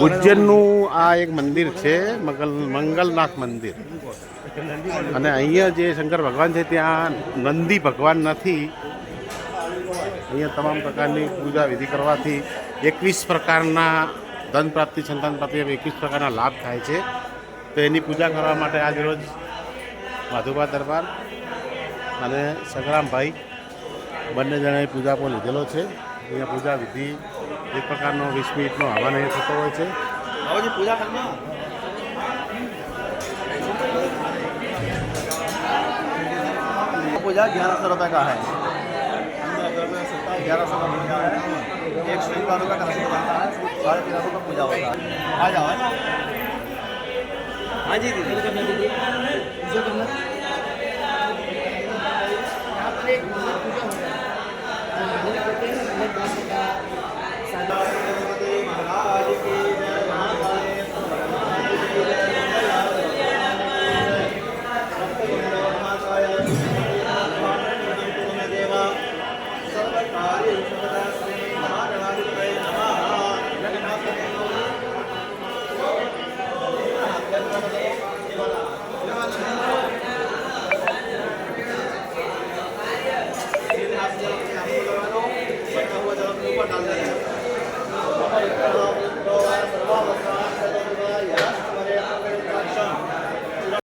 ઉજ્જૈનનું આ એક મંદિર છે મંગલનાથ મંદિર, અને અહીંયા જે શંકર ભગવાન છે ત્યાં નંદી ભગવાન નથી. અહીંયા તમામ પ્રકારની પૂજા વિધિ કરવાથી 21 પ્રકારના ધન પ્રાપ્તિ, સંતાન પ્રાપ્તિ, 21 પ્રકારના લાભ થાય છે. તો એની પૂજા કરવા માટે આજ રોજ માધુબા દરબાર અને સંગ્રામભાઈ બંને જણાએ પૂજા પણ લીધેલો છે. અહીંયા પૂજા વિધિ એક પ્રકારનો 20 મિનિટનો હવન અહીંયા થતો હોય છે. पूजा करना पूजा 1100 रुपये का है, 1100 का पूजा है, 101 रुपये का रसीद बनता है, 1350 का पूजा होता है. आ जाओ. हाँ जी दीदी, करना दीदी, पूजा करना.